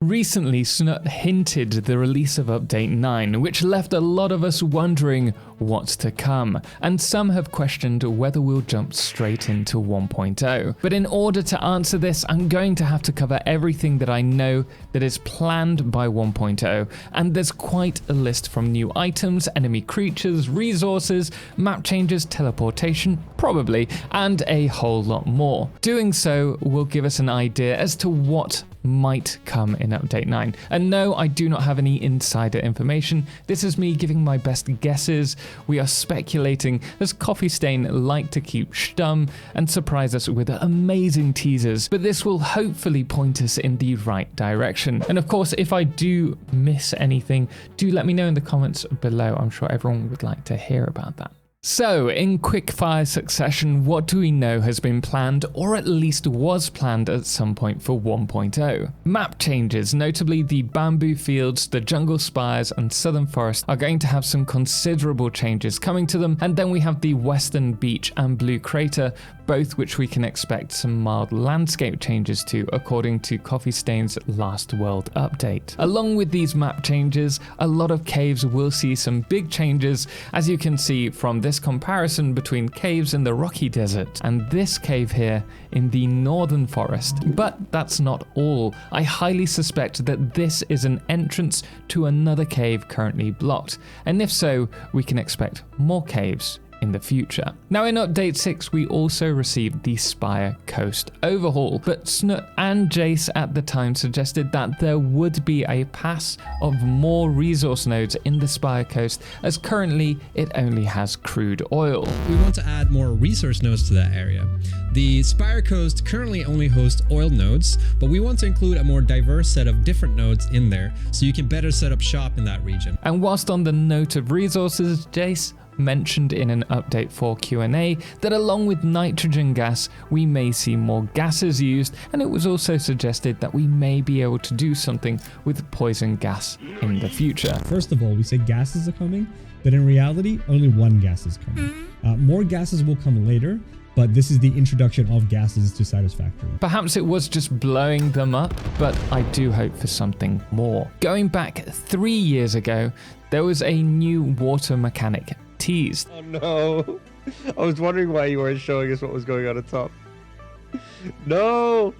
Recently, Snut hinted the release of Update 9, which left a lot of us wondering what's to come, and some have questioned whether we'll jump straight into 1.0. But in order to answer this, I'm going to have to cover everything that I know that is planned by 1.0, and there's quite a list from new items, enemy creatures, resources, map changes, teleportation, probably, and a whole lot more. Doing so will give us an idea as to what might come in Update 9. And no, I do not have any insider information. This is me giving my best guesses. We are speculating, as Coffee Stain like to keep stum and surprise us with amazing teasers, but this will hopefully point us in the right direction. And of course, if I do miss anything, do let me know in the comments below. I'm sure everyone would like to hear about that. So, in quick fire succession, what do we know has been planned, or at least was planned at some point for 1.0? Map changes, notably the bamboo fields, the jungle spires, and southern forest are going to have some considerable changes coming to them, and then we have the western beach and blue crater, both which we can expect some mild landscape changes to, according to Coffee Stain's Last World update. Along with these map changes, a lot of caves will see some big changes, as you can see from this comparison between caves in the Rocky Desert and this cave here in the northern forest. But that's not all. I highly suspect that this is an entrance to another cave currently blocked, and if so, we can expect more caves in the future. Now in Update 6 we also received the Spire Coast overhaul, but Snut and Jace at the time suggested that there would be a pass of more resource nodes in the Spire Coast, as currently it only has crude oil. We want to add more resource nodes to that area. The Spire Coast currently only hosts oil nodes, but we want to include a more diverse set of different nodes in there so you can better set up shop in that region. And whilst on the note of resources, Jace mentioned in an Update 4 Q&A that along with nitrogen gas, we may see more gases used, and it was also suggested that we may be able to do something with poison gas in the future. First of all, we say gases are coming, but in reality, only one gas is coming. More gases will come later, but this is the introduction of gases to Satisfactory. Perhaps it was just blowing them up, but I do hope for something more. Going back 3 years ago, there was a new water mechanic teased. Oh no, I was wondering why you weren't showing us what was going on at top. No!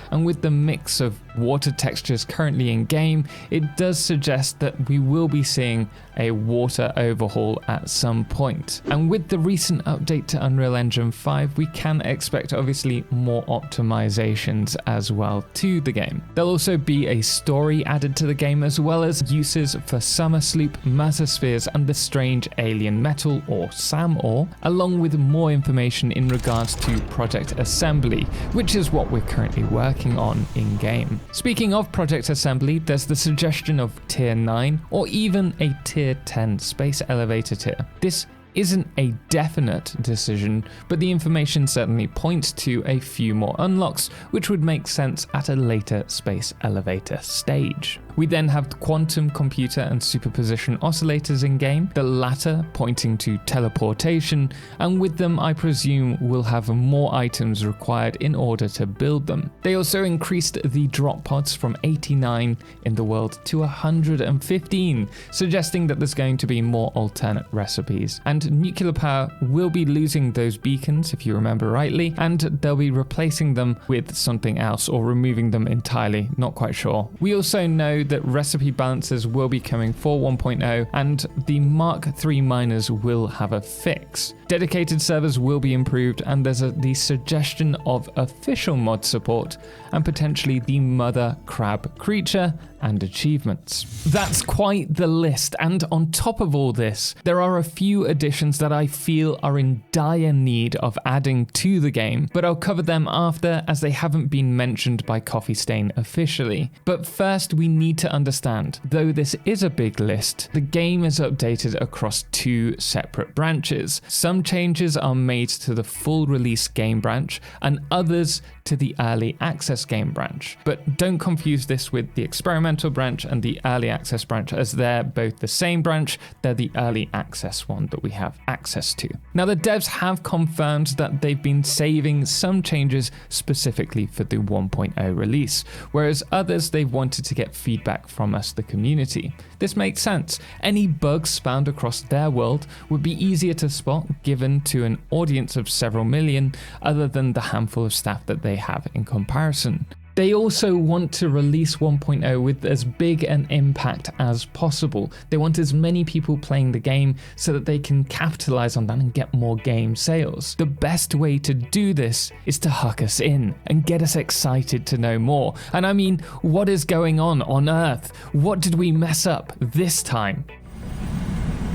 And with the mix of water textures currently in game, it does suggest that we will be seeing a water overhaul at some point. And with the recent update to Unreal Engine 5, we can expect obviously more optimizations as well to the game. There'll also be a story added to the game, as well as uses for Summer Sloop, Matter Spheres, and the strange alien metal, or SAM ore, along with more information in regards to Project Assembly, which is what we're currently working on in game. Speaking of Project Assembly, there's the suggestion of Tier 9 or even a Tier 10 space elevator tier. This isn't a definite decision, but the information certainly points to a few more unlocks, which would make sense at a later space elevator stage. We then have the quantum computer and superposition oscillators in game, the latter pointing to teleportation, and with them I presume we'll have more items required in order to build them. They also increased the drop pods from 89 in the world to 115, suggesting that there's going to be more alternate recipes. And nuclear power will be losing those beacons, if you remember rightly, and they'll be replacing them with something else or removing them entirely, not quite sure. We also know that recipe balances will be coming for 1.0, and the Mark III miners will have a fix. Dedicated servers will be improved, and there's the suggestion of official mod support and potentially the mother crab creature and achievements. That's quite the list, and on top of all this, there are a few additions that I feel are in dire need of adding to the game, but I'll cover them after, as they haven't been mentioned by Coffee Stain officially. But first, we need to understand, though this is a big list, the game is updated across 2 separate branches. Some changes are made to the full release game branch, and others to the early access game branch. But don't confuse this with the experimental experimental branch and the early access branch. As they're both the same branch, they're the early access one that we have access to. Now, the devs have confirmed that they've been saving some changes specifically for the 1.0 release, whereas others they've wanted to get feedback from us, the community. This makes sense. Any bugs found across their world would be easier to spot given to an audience of several million, other than the handful of staff that they have in comparison. They also want to release 1.0 with as big an impact as possible. They want as many people playing the game so that they can capitalize on that and get more game sales. The best way to do this is to hook us in and get us excited to know more. And I mean, what is going on Earth? What did we mess up this time?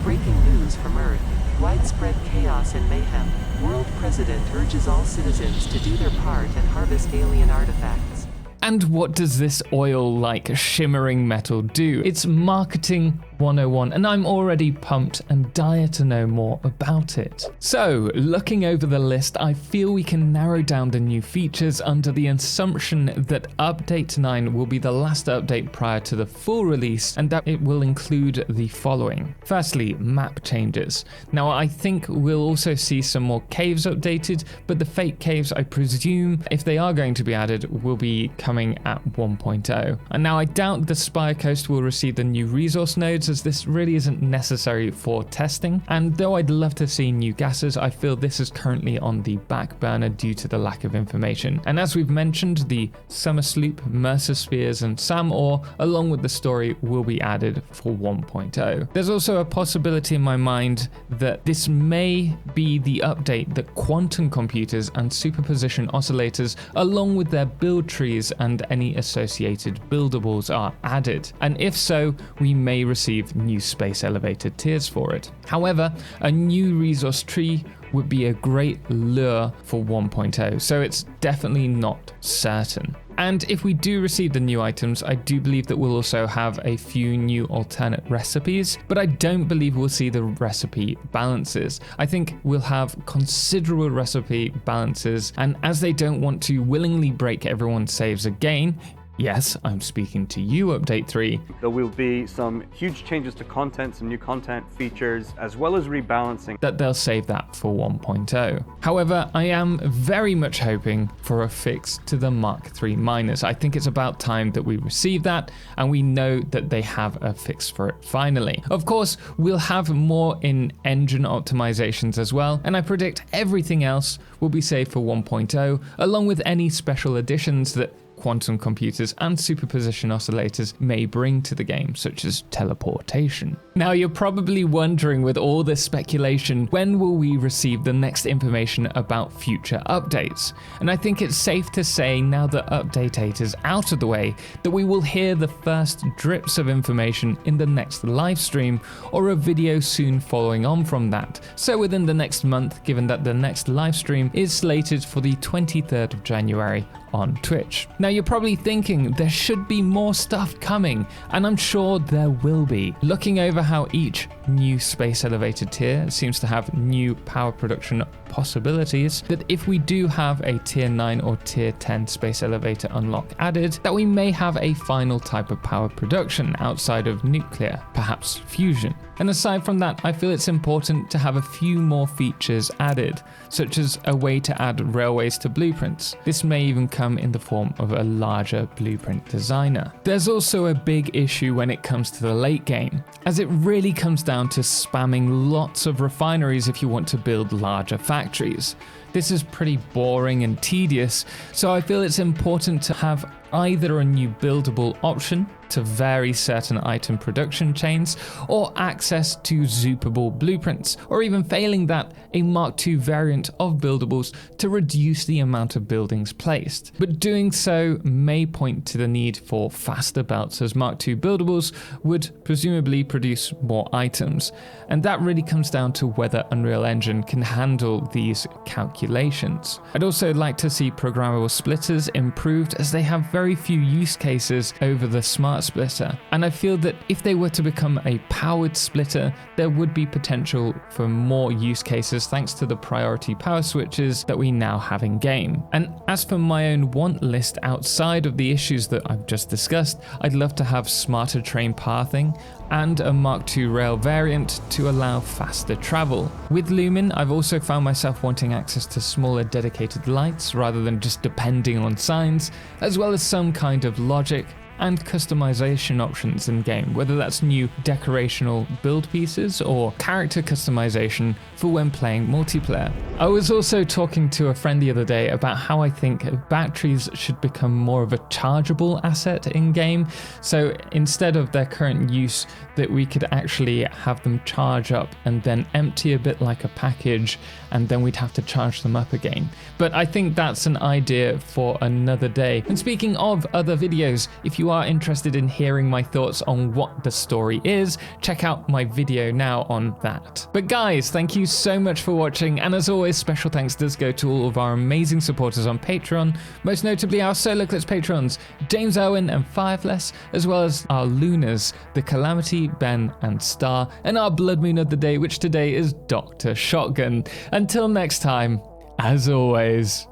Breaking news from Earth. Widespread chaos and mayhem. World President urges all citizens to do their part and harvest alien artifacts. And what does this oil-like shimmering metal do? It's marketing 101, and I'm already pumped and dire to know more about it. So, looking over the list, I feel we can narrow down the new features under the assumption that Update 9 will be the last update prior to the full release, and that it will include the following. Firstly, map changes. Now, I think we'll also see some more caves updated, but the fake caves, I presume, if they are going to be added, will be coming at 1.0. And now I doubt the Spire Coast will receive the new resource nodes, as this really isn't necessary for testing. And though I'd love to see new gases, I feel this is currently on the back burner due to the lack of information. And as we've mentioned, the Summer Sloop, Mercer Spheres, and Sam Ore, along with the story, will be added for 1.0. There's also a possibility in my mind that this may be the update that quantum computers and superposition oscillators, along with their build trees and any associated buildables, are added. And if so, we may receive new space elevator tiers for it. However, a new resource tree would be a great lure for 1.0, so it's definitely not certain. And if we do receive the new items, I do believe that we'll also have a few new alternate recipes, but I don't believe we'll see the recipe balances. I think we'll have considerable recipe balances, and as they don't want to willingly break everyone's saves again, yes, I'm speaking to you, Update 3. There will be some huge changes to content, some new content features, as well as rebalancing. That they'll save that for 1.0. However, I am very much hoping for a fix to the Mark III miners. I think it's about time that we receive that, and we know that they have a fix for it finally. Of course, we'll have more in engine optimizations as well, and I predict everything else will be saved for 1.0, along with any special additions that quantum computers and superposition oscillators may bring to the game, such as teleportation. Now, you're probably wondering, with all this speculation, when will we receive the next information about future updates? And I think it's safe to say, now that Update 8 is out of the way, that we will hear the first drips of information in the next live stream or a video soon following on from that. So within the next month, given that the next live stream is slated for the 23rd of January on Twitch. Now, you're probably thinking there should be more stuff coming, and I'm sure there will be. Looking over how each new space elevator tier seems to have new power production possibilities, that if we do have a tier 9 or tier 10 space elevator unlock added, that we may have a final type of power production outside of nuclear, perhaps fusion. And aside from that, I feel it's important to have a few more features added, such as a way to add railways to blueprints. This may even come in the form of a larger blueprint designer. There's also a big issue when it comes to the late game, as it really comes down to spamming lots of refineries if you want to build larger factories. This is pretty boring and tedious, so I feel it's important to have either a new buildable option to vary certain item production chains, or access to zoopable blueprints, or even failing that, a Mark II variant of buildables to reduce the amount of buildings placed. But doing so may point to the need for faster belts, as Mark II buildables would presumably produce more items, and that really comes down to whether Unreal Engine can handle these calculations. calculations. I'd also like to see programmable splitters improved, as they have very few use cases over the smart splitter, and I feel that if they were to become a powered splitter, there would be potential for more use cases thanks to the priority power switches that we now have in game. And as for my own want list outside of the issues that I've just discussed, I'd love to have smarter train pathing and a Mark II rail variant to allow faster travel. With Lumen, I've also found myself wanting access to smaller dedicated lights rather than just depending on signs, as well as some kind of logic and customization options in game, whether that's new decorational build pieces or character customization for when playing multiplayer. I was also talking to a friend the other day about how I think batteries should become more of a chargeable asset in game, so instead of their current use, that we could actually have them charge up and then empty a bit like a package, and then we'd have to charge them up again. But I think that's an idea for another day. And speaking of other videos, if you are interested in hearing my thoughts on what the story is, check out my video now on that. But guys, thank you so much for watching, and as always, special thanks does go to all of our amazing supporters on Patreon, most notably our Solo Clips patrons, James Owen and Firefless, as well as our Lunars, the Calamity, Ben and Star, and our Blood Moon of the day, which today is Dr. Shotgun. Until next time, as always,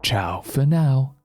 ciao for now.